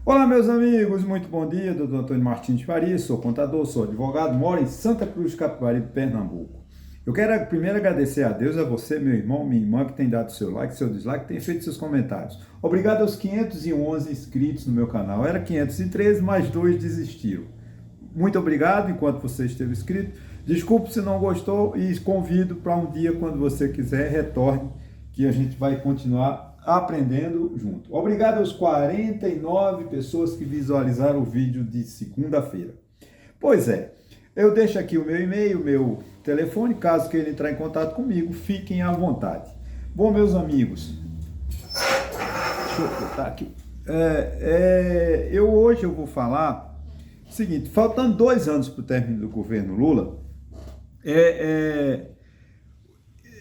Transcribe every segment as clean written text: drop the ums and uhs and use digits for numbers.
Olá, meus amigos, muito bom dia. Doutor Antônio Martins de Faria, sou contador, sou advogado, moro em Santa Cruz de Capibaribe, Pernambuco. Eu quero primeiro agradecer a Deus, a você, meu irmão, minha irmã, que tem dado seu like, seu dislike, tem feito seus comentários. Obrigado aos 511 inscritos no meu canal. Era 513, mais 2 desistiram. Muito obrigado enquanto você esteve inscrito. Desculpe se não gostou e convido para um dia, quando você quiser, retorne, que a gente vai continuar aprendendo junto. Obrigado aos 49 pessoas que visualizaram o vídeo de segunda-feira. Pois é, eu deixo aqui o meu e-mail, o meu telefone, caso queira entrar em contato comigo, fiquem à vontade. Bom, meus amigos, deixa eu botar aqui. Hoje eu vou falar o seguinte: faltando 2 anos para o término do governo Lula,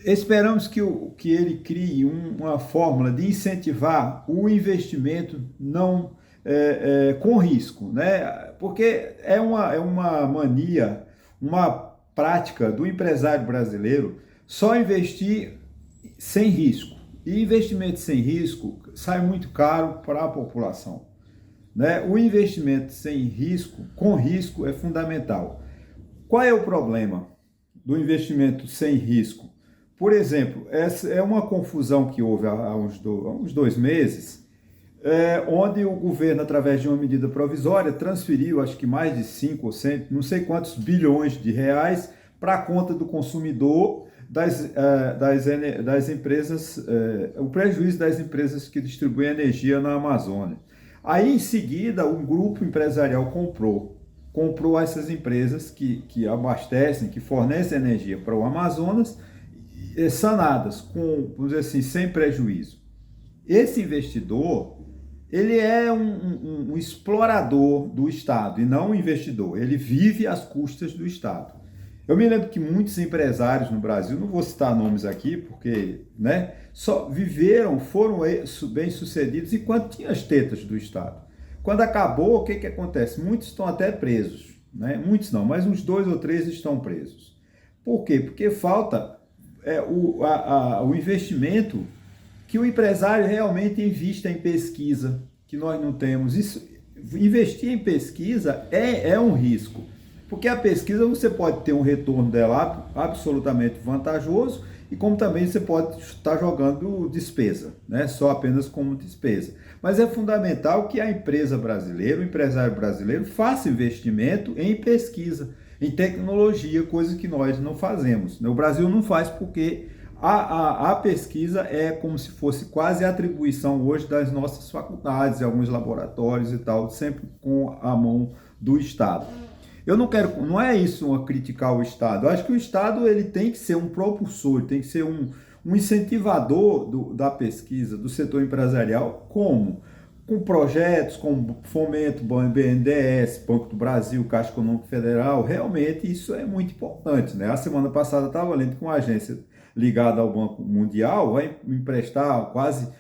esperamos que ele crie uma fórmula de incentivar o investimento não com risco, né? Porque é uma mania, uma prática do empresário brasileiro só investir sem risco. E investimento sem risco sai muito caro para a população, né? O investimento sem risco, com risco, é fundamental. Qual é o problema do investimento sem risco? Por exemplo, essa é uma confusão que houve há uns 2 meses, onde o governo, através de uma medida provisória, transferiu, acho que mais de 5 ou 100, não sei quantos bilhões de reais para a conta do consumidor das empresas, o prejuízo das empresas que distribuem energia na Amazônia. Aí, em seguida, um grupo empresarial comprou essas empresas que abastecem, que fornecem energia para o Amazonas, sanadas, vamos dizer assim, sem prejuízo. Esse investidor, ele é um explorador do Estado e não um investidor. Ele vive às custas do Estado. Eu me lembro que muitos empresários no Brasil, não vou citar nomes aqui, porque, né, só foram bem-sucedidos enquanto tinham as tetas do Estado. Quando acabou, o que acontece? Muitos estão até presos, né? Muitos não, mas uns 2 ou 3 estão presos. Por quê? Porque falta o investimento, que o empresário realmente invista em pesquisa, que nós não temos. Investir em pesquisa é um risco, porque a pesquisa você pode ter um retorno dela absolutamente vantajoso, e como também você pode estar jogando despesa, né? Só apenas como despesa. Mas é fundamental que a empresa brasileira, o empresário brasileiro, faça investimento em pesquisa, em tecnologia, coisa que nós não fazemos. O Brasil não faz porque a pesquisa é como se fosse quase a atribuição hoje das nossas faculdades, alguns laboratórios e tal, sempre com a mão do Estado. Não é isso uma criticar o Estado. Eu acho que o Estado ele tem que ser um propulsor, tem que ser um incentivador da pesquisa, do setor empresarial, como? Com projetos como Fomento, BNDES, Banco do Brasil, Caixa Econômica Federal. Realmente isso é muito importante, né? A semana passada estava lendo que uma agência ligada ao Banco Mundial vai emprestar quase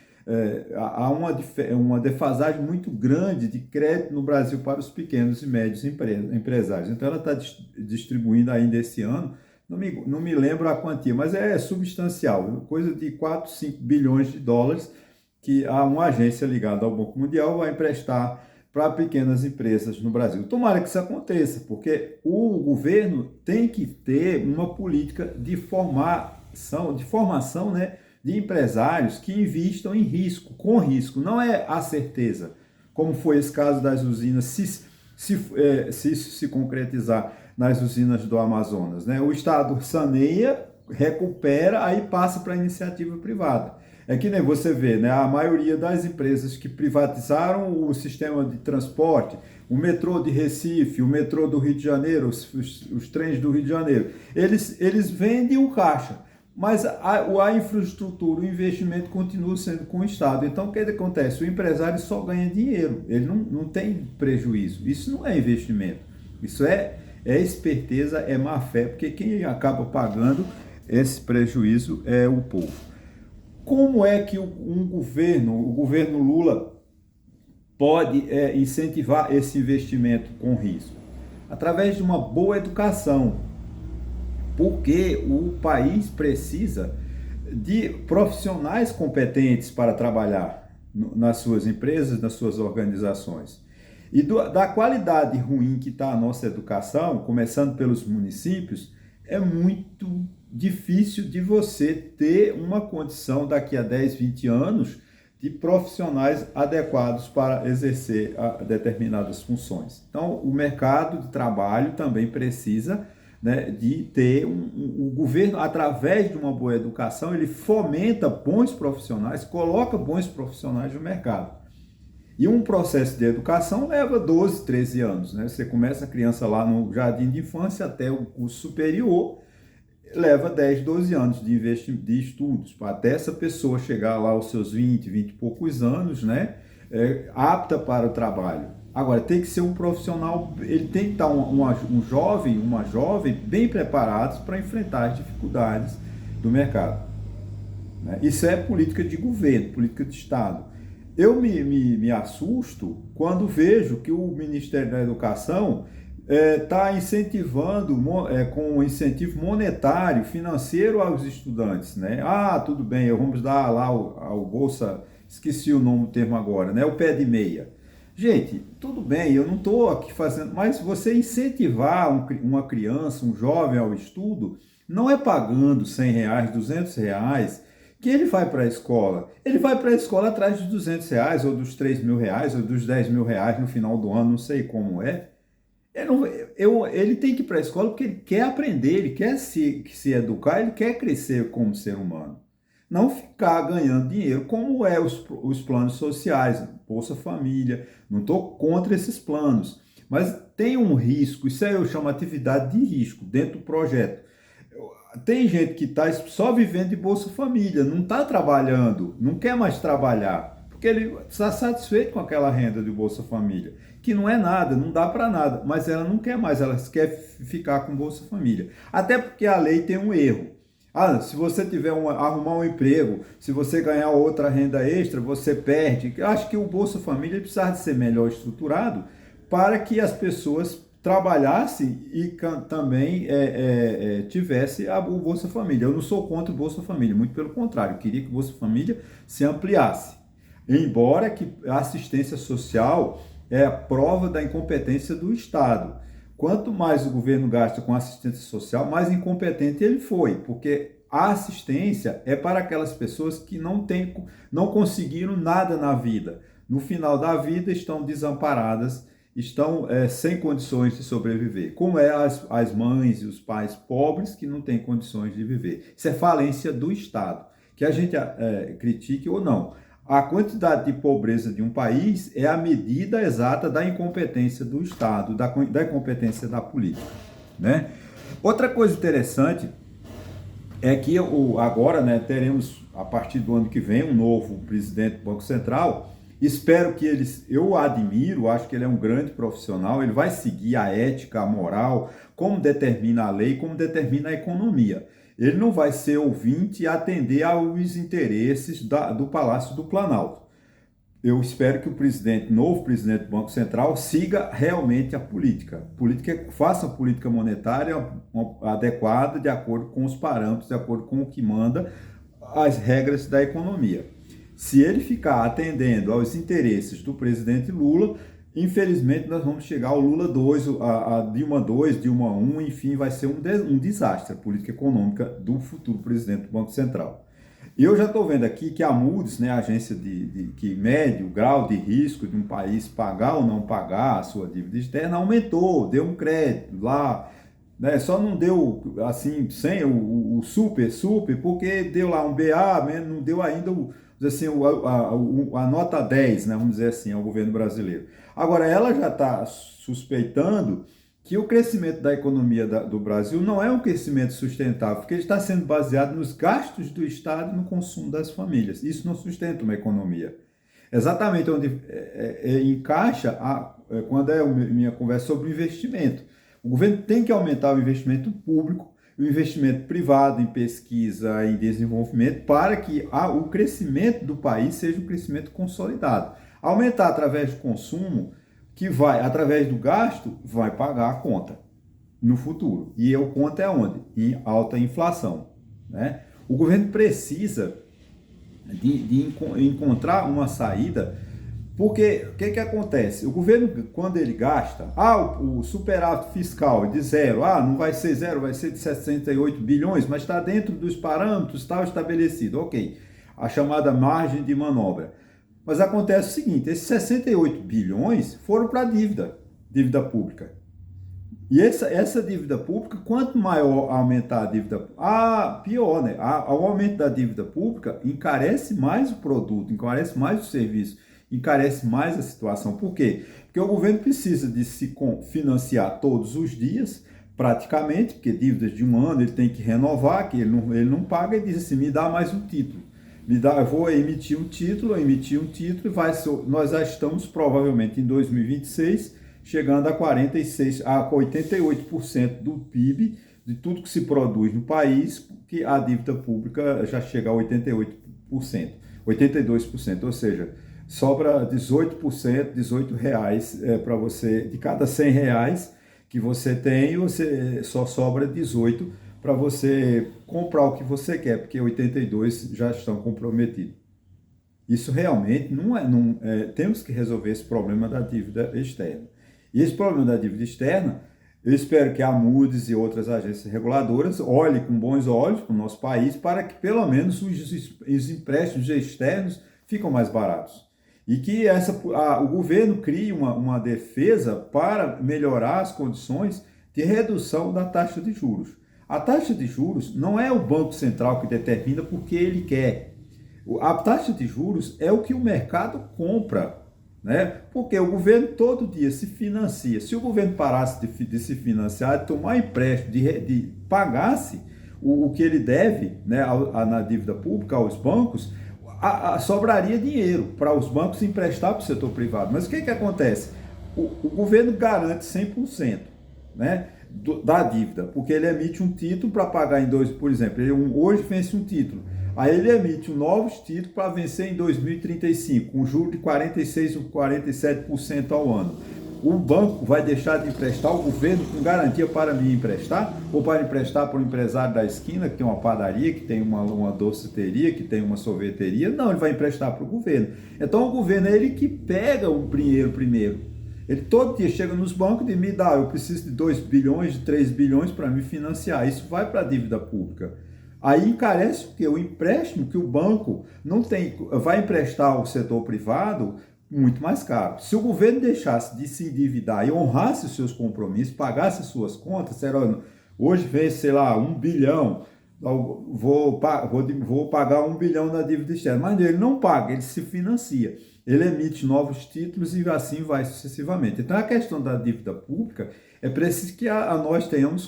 há uma defasagem muito grande de crédito no Brasil para os pequenos e médios empresários. Então ela está distribuindo ainda esse ano, não me lembro a quantia, mas é substancial, coisa de 4, 5 bilhões de dólares que uma agência ligada ao Banco Mundial vai emprestar para pequenas empresas no Brasil. Tomara que isso aconteça, porque o governo tem que ter uma política de formação, né, de empresários que investam em risco, com risco, não é a certeza, como foi esse caso das usinas, se isso se concretizar nas usinas do Amazonas, né? O Estado saneia, recupera, aí passa para a iniciativa privada. É que nem você vê, né? A maioria das empresas que privatizaram o sistema de transporte, o metrô de Recife, o metrô do Rio de Janeiro, os trens do Rio de Janeiro, eles vendem o caixa, mas a infraestrutura, o investimento continua sendo com o Estado. Então, o que acontece? O empresário só ganha dinheiro, ele não tem prejuízo. Isso não é investimento, isso é esperteza, é má fé, porque quem acaba pagando esse prejuízo é o povo. Como é que o governo Lula, pode incentivar esse investimento com risco? Através de uma boa educação, porque o país precisa de profissionais competentes para trabalhar. nas suas empresas, nas suas organizações. E da qualidade ruim que está a nossa educação, começando pelos municípios, é muito difícil de você ter uma condição daqui a 10, 20 anos de profissionais adequados para exercer determinadas funções. Então, o mercado de trabalho também precisa, né, de ter o governo, através de uma boa educação, ele fomenta bons profissionais, coloca bons profissionais no mercado. E um processo de educação leva 12, 13 anos, né? Você começa a criança lá no jardim de infância até o curso superior, leva 10, 12 anos de estudos, até essa pessoa chegar lá aos seus 20, 20 e poucos anos, né? Apta para o trabalho. Agora, tem que ser um profissional, ele tem que estar um jovem, uma jovem bem preparados para enfrentar as dificuldades do mercado, né? Isso é política de governo, política de Estado. Eu me assusto quando vejo que o Ministério da Educação está incentivando com incentivo monetário, financeiro aos estudantes, né? Ah, tudo bem, vamos dar lá o Bolsa, esqueci o nome do termo agora, né? O pé de meia. Gente, tudo bem, eu não estou aqui fazendo, mas você incentivar uma criança, um jovem ao estudo, não é pagando R$ 100, R$ 200, que ele vai para a escola. Ele vai para a escola atrás dos R$ 200, ou dos R$ 3.000, ou dos R$ 10.000 no final do ano, não sei como é. Ele tem que ir para a escola porque ele quer aprender, ele quer se educar, ele quer crescer como ser humano. Não ficar ganhando dinheiro, como é os planos sociais, Bolsa Família. Não estou contra esses planos, mas tem um risco, isso aí eu chamo atividade de risco dentro do projeto. Tem gente que está só vivendo de Bolsa Família, não está trabalhando, não quer mais trabalhar, porque ele está satisfeito com aquela renda de Bolsa Família, que não é nada, não dá para nada, mas ela não quer mais, ela quer ficar com Bolsa Família. Até porque a lei tem um erro. Se você arrumar um emprego, se você ganhar outra renda extra, você perde. Eu acho que o Bolsa Família precisava de ser melhor estruturado para que as pessoas trabalhasse e também tivesse o Bolsa Família. Eu não sou contra o Bolsa Família, muito pelo contrário, eu queria que o Bolsa Família se ampliasse. Embora que a assistência social é a prova da incompetência do Estado. Quanto mais o governo gasta com assistência social, mais incompetente ele foi, porque a assistência é para aquelas pessoas que não conseguiram nada na vida. No final da vida estão desamparadas, estão sem condições de sobreviver, como as mães e os pais pobres que não têm condições de viver. Isso é falência do Estado, que a gente critique ou não. A quantidade de pobreza de um país é a medida exata da incompetência do Estado, da incompetência da política, né? Outra coisa interessante é que agora, né, teremos, a partir do ano que vem, um novo presidente do Banco Central. Espero que eu admiro, acho que ele é um grande profissional, ele vai seguir a ética, a moral, como determina a lei, como determina a economia. Ele não vai ser ouvinte e atender aos interesses do Palácio do Planalto. Eu espero que o novo presidente do Banco Central siga realmente a política. Faça a política monetária adequada, de acordo com os parâmetros, de acordo com o que manda as regras da economia. Se ele ficar atendendo aos interesses do presidente Lula, infelizmente nós vamos chegar ao Lula 2, a Dilma 2, Dilma 1, enfim, vai ser um desastre a política econômica do futuro presidente do Banco Central. E eu já estou vendo aqui que a Moody's, né, a agência que mede o grau de risco de um país pagar ou não pagar a sua dívida externa, aumentou, deu um crédito lá, né, só não deu assim, sem o super, porque deu lá um BA, não deu ainda assim, a nota 10, né, vamos dizer assim, ao governo brasileiro. Agora, ela já está suspeitando que o crescimento da economia do Brasil não é um crescimento sustentável, porque ele está sendo baseado nos gastos do Estado e no consumo das famílias. Isso não sustenta uma economia. Exatamente onde encaixa quando é a minha conversa sobre investimento. O governo tem que aumentar o investimento público, o investimento privado em pesquisa e desenvolvimento para que o crescimento do país seja um crescimento consolidado. Aumentar através do consumo, que vai, através do gasto, vai pagar a conta no futuro. E a conta é onde? Em alta inflação, né? O governo precisa de encontrar uma saída, porque o que acontece? O governo, quando ele gasta, o superávit fiscal de zero, não vai ser zero, vai ser de 68 bilhões, mas está dentro dos parâmetros, está estabelecido, ok, a chamada margem de manobra. Mas acontece o seguinte, esses 68 bilhões foram para a dívida pública. E essa dívida pública, quanto maior aumentar a dívida, pior, né? O aumento da dívida pública encarece mais o produto, encarece mais o serviço, encarece mais a situação. Por quê? Porque o governo precisa de se financiar todos os dias, praticamente, porque dívidas de um ano ele tem que renovar, que ele não paga, e diz assim, me dá mais um título. Eu vou emitir um título, e nós já estamos provavelmente em 2026, chegando a 88% do PIB, de tudo que se produz no país, que a dívida pública já chega a 88%, 82%, ou seja, sobra 18%, R$18 para você, de cada R$100 que você tem, você só sobra 18 para você comprar o que você quer, porque 82 já estão comprometidos. Isso realmente temos que resolver esse problema da dívida externa. E esse problema da dívida externa, eu espero que a Moody's e outras agências reguladoras olhem com bons olhos para o nosso país, para que pelo menos os empréstimos externos fiquem mais baratos. E que o governo crie uma defesa para melhorar as condições de redução da taxa de juros. A taxa de juros não é o Banco Central que determina porque ele quer. A taxa de juros é o que o mercado compra, né? Porque o governo todo dia se financia. Se o governo parasse de se financiar, de tomar empréstimo, de pagasse o que ele deve, né, na dívida pública aos bancos, sobraria dinheiro para os bancos emprestar para o setor privado. Mas o que acontece? O governo garante 100%, né, da dívida, porque ele emite um título para pagar por exemplo, hoje vence um título, aí ele emite novos títulos para vencer em 2035, com juros de 46% ou 47% ao ano. O banco vai deixar de emprestar o governo com garantia para me emprestar, ou para emprestar para um empresário da esquina, que tem uma padaria, que tem uma doceteria, que tem uma sorveteria? Não, ele vai emprestar para o governo. Então o governo é ele que pega o dinheiro primeiro. Ele todo dia chega nos bancos e me dá, eu preciso de 2 bilhões, de 3 bilhões para me financiar. Isso vai para a dívida pública. Aí encarece o quê? O empréstimo que o banco não tem, vai emprestar ao setor privado muito mais caro. Se o governo deixasse de se endividar e honrasse os seus compromissos, pagasse suas contas, hoje vem, sei lá, 1 bilhão, vou pagar 1 bilhão na dívida externa, mas ele não paga, ele se financia. Ele emite novos títulos e assim vai sucessivamente. Então, a questão da dívida pública é preciso que nós tenhamos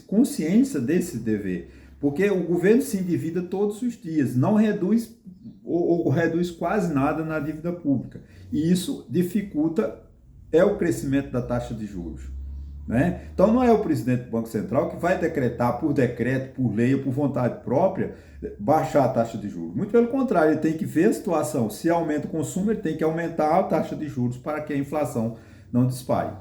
consciência desse dever, porque o governo se endivida todos os dias, não reduz ou reduz quase nada na dívida pública. E isso dificulta o crescimento da taxa de juros, né? Então, não é o presidente do Banco Central que vai decretar por decreto, por lei ou por vontade própria, baixar a taxa de juros. Muito pelo contrário, ele tem que ver a situação. Se aumenta o consumo, ele tem que aumentar a taxa de juros para que a inflação não dispare.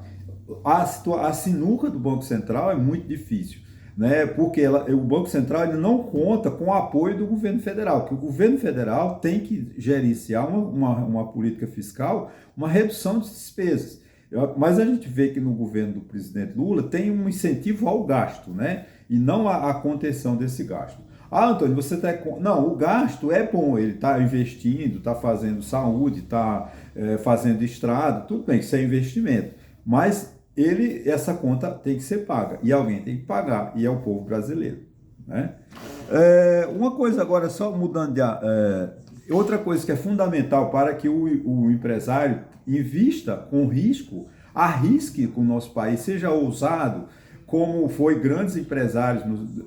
A sinuca do Banco Central é muito difícil, né? Porque o Banco Central ele não conta com o apoio do governo federal, que o governo federal tem que gerenciar uma política fiscal, uma redução de despesas. Mas a gente vê que no governo do presidente Lula tem um incentivo ao gasto, né? E não a contenção desse gasto. Antônio, você está... Não, o gasto é bom, ele está investindo, está fazendo saúde, está fazendo estrada, tudo bem, isso é investimento. Mas essa conta tem que ser paga, e alguém tem que pagar, e é o povo brasileiro, né? Uma coisa agora, só mudando de... outra coisa que é fundamental para que o empresário invista com risco, arrisque com o nosso país, seja ousado, como foi grandes empresários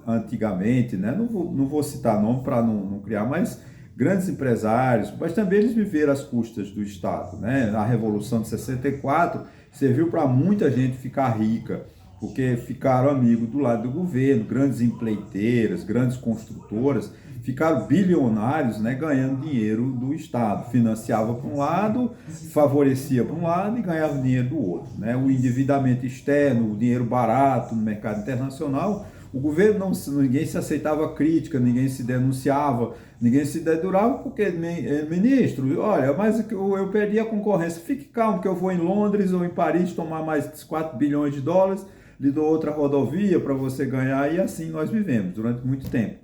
antigamente, né? Não vou citar nome para não criar, mas grandes empresários, mas também eles viveram às custas do Estado, né? A Revolução de 64 serviu para muita gente ficar rica, porque ficaram amigos do lado do governo, grandes empreiteiras, grandes construtoras, ficaram bilionários, né, ganhando dinheiro do Estado. Financiava para um lado, favorecia para um lado e ganhava dinheiro do outro, né? O endividamento externo, o dinheiro barato no mercado internacional, O governo ninguém se aceitava crítica, ninguém se denunciava, ninguém se dedurava, porque, ministro, olha, mas eu perdi a concorrência, fique calmo que eu vou em Londres ou em Paris tomar mais 4 bilhões de dólares, lhe dou outra rodovia para você ganhar, e assim nós vivemos durante muito tempo.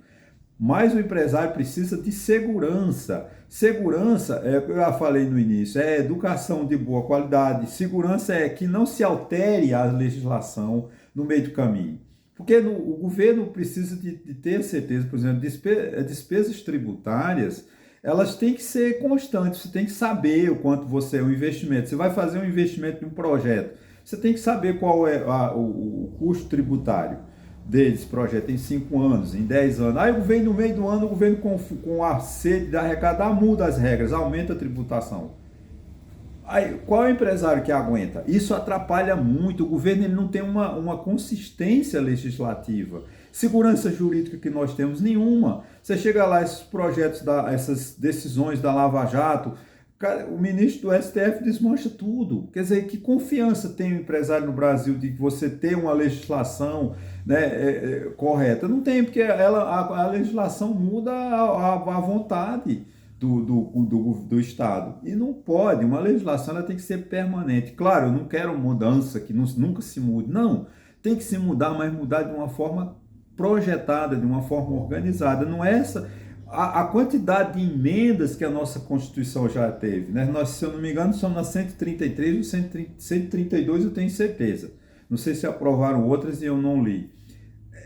Mas o empresário precisa de segurança. Segurança, eu já falei no início, é educação de boa qualidade. Segurança é que não se altere a legislação no meio do caminho. Porque o governo precisa de ter certeza, por exemplo, despesas tributárias, elas têm que ser constantes, você tem que saber o quanto você é um investimento. Você vai fazer um investimento em um projeto, você tem que saber qual é o custo tributário desse projeto em 5 anos, em 10 anos. Aí vem no meio do ano, o governo com a sede de arrecadar, muda as regras, aumenta a tributação. Aí, qual é o empresário que aguenta? Isso atrapalha muito. O governo ele não tem uma consistência legislativa. Segurança jurídica que nós temos, nenhuma. Você chega lá, esses projetos, essas decisões da Lava Jato, o ministro do STF desmancha tudo. Quer dizer, que confiança tem o empresário no Brasil de você ter uma legislação, né, correta? Não tem, porque a legislação muda à vontade do Estado. E não pode, uma legislação ela tem que ser permanente. Claro, eu não quero mudança que nunca se mude. Não, tem que se mudar, mas mudar de uma forma projetada, de uma forma organizada. Não é essa a quantidade de emendas que a nossa Constituição já teve, né? Nós, se eu não me engano, somos na 133 ou 132, eu tenho certeza. Não sei se aprovaram outras e eu não li.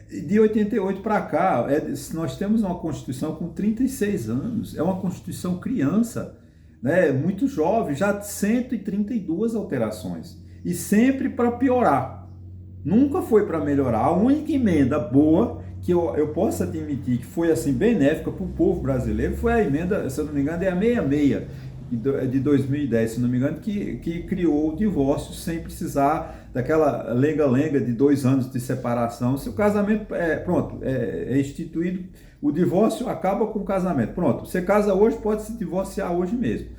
De 88 para cá, nós temos uma Constituição com 36 anos, é uma Constituição criança, né? Muito jovem, já 132 alterações, e sempre para piorar, nunca foi para melhorar. A única emenda boa que eu posso admitir que foi assim benéfica para o povo brasileiro foi a emenda, se eu não me engano, é a 66 de 2010, se não me engano, que criou o divórcio sem precisar daquela lenga-lenga de 2 anos de separação. Se o casamento é instituído, o divórcio acaba com o casamento. Pronto, você casa hoje, pode se divorciar hoje mesmo.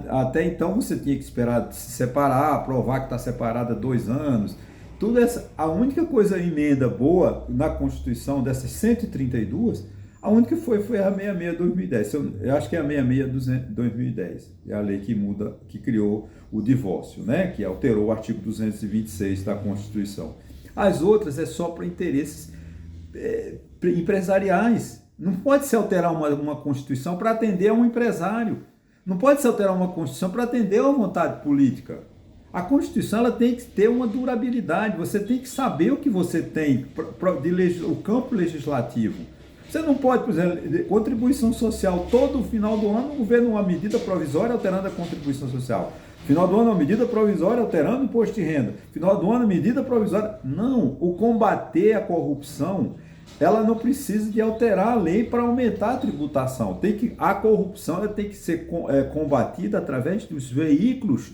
Até então você tinha que esperar se separar, provar que está separada há 2 anos. Tudo essa, a única coisa emenda boa na Constituição dessas 132, a única foi a 66 de 2010. Eu acho que é a 66 de 2010. É a lei que muda, que criou o divórcio, né? Que alterou o artigo 226 da Constituição. As outras é só para interesses empresariais. Não pode se alterar uma Constituição para atender a um empresário. Não pode se alterar uma Constituição para atender a uma vontade política. A Constituição ela tem que ter uma durabilidade. Você tem que saber o que você tem, o campo legislativo. Você não pode, por exemplo, contribuição social, todo final do ano o governo uma medida provisória alterando a contribuição social. Final do ano uma medida provisória alterando o imposto de renda. Final do ano medida provisória. Não, o combater a corrupção, ela não precisa de alterar a lei para aumentar a tributação. A corrupção ela tem que ser combatida através dos veículos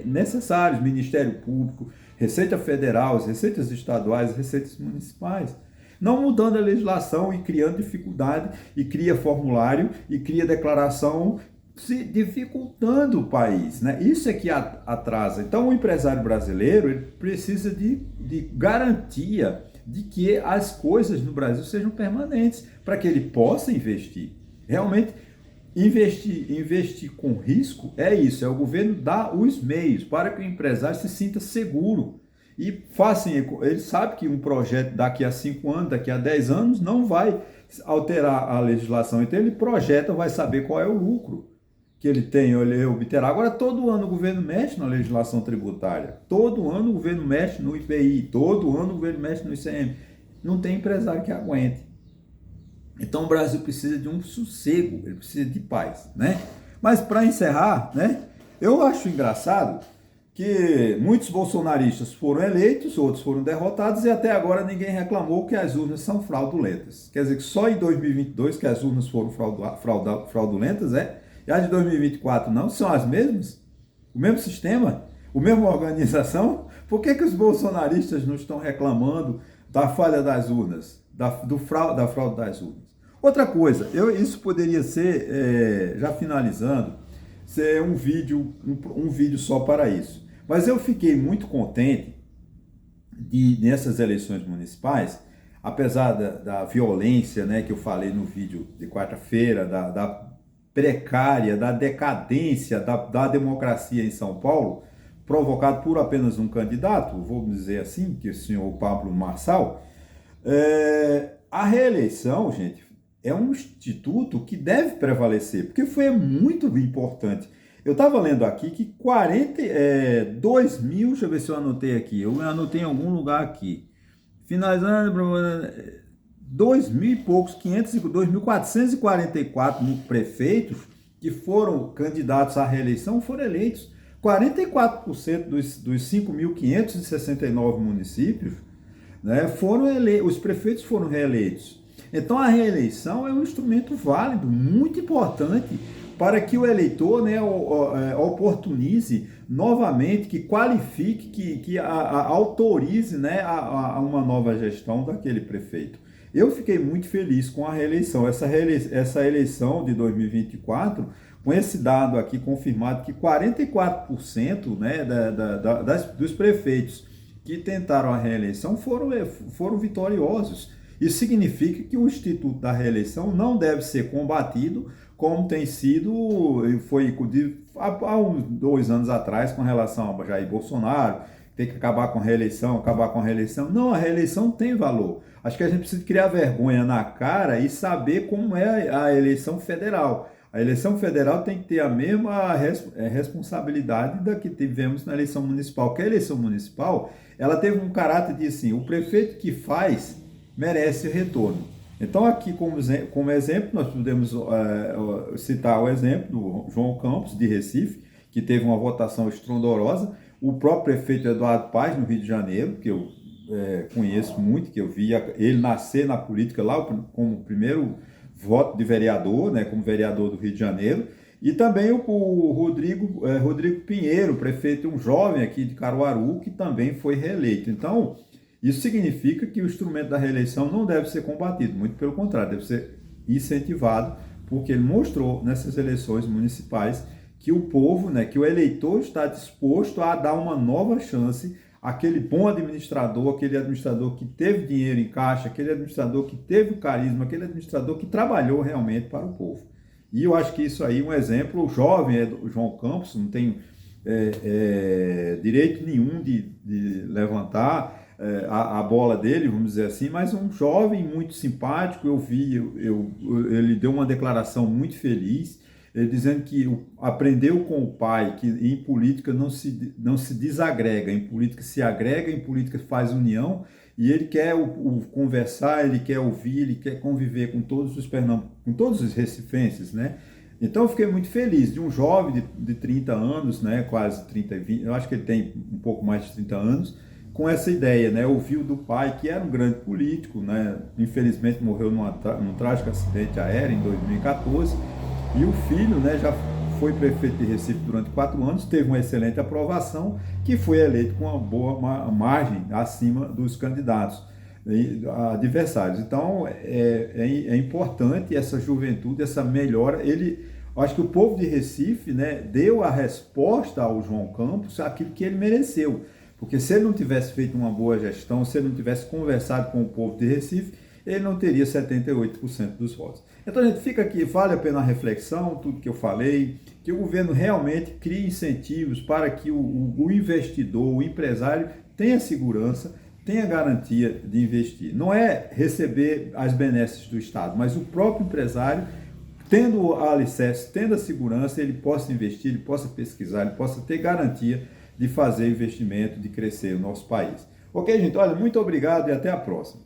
necessários, Ministério Público, Receita Federal, as receitas estaduais, as receitas municipais. Não mudando a legislação e criando dificuldade, e cria formulário, e cria declaração, se dificultando o país, né? Isso é que atrasa. Então, o empresário brasileiro ele precisa de garantia de que as coisas no Brasil sejam permanentes, para que ele possa investir. Realmente, investir com risco é isso, é o governo dar os meios para que o empresário se sinta seguro. E ele sabe que um projeto daqui a 5 anos, daqui a 10 anos, não vai alterar a legislação. Então ele projeta, vai saber qual é o lucro que ele tem, ele obterá. Agora, todo ano o governo mexe na legislação tributária. Todo ano o governo mexe no IPI. Todo ano o governo mexe no ICM. Não tem empresário que aguente. Então o Brasil precisa de um sossego, ele precisa de paz, né? Mas para encerrar, né? Eu acho engraçado que muitos bolsonaristas foram eleitos, outros foram derrotados e até agora ninguém reclamou que as urnas são fraudulentas. Quer dizer que só em 2022 que as urnas foram fraudulentas, e as de 2024 não? São as mesmas? O mesmo sistema? A mesma organização? Por que os bolsonaristas não estão reclamando da falha das urnas, da fraude das urnas? Outra coisa, isso poderia ser, já finalizando, ser um vídeo só para isso. Mas eu fiquei muito contente nessas eleições municipais, apesar da violência, né, que eu falei no vídeo de quarta-feira, da precária, da decadência da democracia em São Paulo, provocado por apenas um candidato, vamos dizer assim, que é o senhor Pablo Marçal, a reeleição, gente, é um instituto que deve prevalecer, porque foi muito importante. Eu estava lendo aqui que 42 mil, deixa eu ver se eu anotei aqui, eu anotei em algum lugar aqui, finalizando, 2 mil e poucos, 2.444 prefeitos que foram candidatos à reeleição foram eleitos. 44% dos 5.569 municípios, né, os prefeitos foram reeleitos. Então a reeleição é um instrumento válido, muito importante, para que o eleitor, né, oportunize novamente, que qualifique, que autorize, né, a uma nova gestão daquele prefeito. Eu fiquei muito feliz com a reeleição. Essa eleição de 2024, com esse dado aqui confirmado, que 44%, né, dos prefeitos que tentaram a reeleição foram vitoriosos. Isso significa que o Instituto da Reeleição não deve ser combatido como tem sido, foi há uns 2 anos atrás, com relação a Jair Bolsonaro, tem que acabar com a reeleição, acabar com a reeleição. Não, a reeleição tem valor. Acho que a gente precisa criar vergonha na cara e saber como é a eleição federal. A eleição federal tem que ter a mesma responsabilidade da que tivemos na eleição municipal. Porque a eleição municipal, ela teve um caráter de assim, o prefeito que faz merece retorno. Então aqui como exemplo, nós podemos citar o exemplo do João Campos, de Recife, que teve uma votação estrondorosa, o próprio prefeito Eduardo Paes, no Rio de Janeiro, que eu conheço muito, que eu vi ele nascer na política lá como primeiro voto de vereador, né, como vereador do Rio de Janeiro, e também o Rodrigo Pinheiro, prefeito, um jovem aqui de Caruaru, que também foi reeleito. Então, isso significa que o instrumento da reeleição não deve ser combatido, muito pelo contrário, deve ser incentivado, porque ele mostrou nessas eleições municipais que o povo, né, que o eleitor está disposto a dar uma nova chance àquele bom administrador, aquele administrador que teve dinheiro em caixa, aquele administrador que teve o carisma, aquele administrador que trabalhou realmente para o povo. E eu acho que isso aí, um exemplo, o jovem João Campos, não tem direito nenhum de levantar a bola dele, vamos dizer assim, mas um jovem muito simpático, eu vi, ele deu uma declaração muito feliz, dizendo que aprendeu com o pai que em política não se desagrega, em política se agrega, em política faz união, e ele quer conversar, ele quer ouvir, ele quer conviver com todos os recifenses, né? Então eu fiquei muito feliz de um jovem de 30 anos, né, quase 30, 20, eu acho que ele tem um pouco mais de 30 anos, com essa ideia, né? Ouviu do pai, que era um grande político, né? Infelizmente morreu num trágico acidente aéreo em 2014, e o filho, né, já foi prefeito de Recife durante 4 anos, teve uma excelente aprovação, que foi eleito com uma boa margem acima dos candidatos adversários. Então, é importante essa juventude, essa melhora. Acho que o povo de Recife, né, deu a resposta ao João Campos, aquilo que ele mereceu. Porque se ele não tivesse feito uma boa gestão, se ele não tivesse conversado com o povo de Recife, ele não teria 78% dos votos. Então a gente fica aqui, vale a pena a reflexão, tudo que eu falei, que o governo realmente crie incentivos para que o investidor, o empresário tenha segurança, tenha garantia de investir. Não é receber as benesses do Estado, mas o próprio empresário, tendo a alicerce, tendo a segurança, ele possa investir, ele possa pesquisar, ele possa ter garantia de fazer investimento, de crescer o nosso país. Ok, gente? Olha, muito obrigado e até a próxima.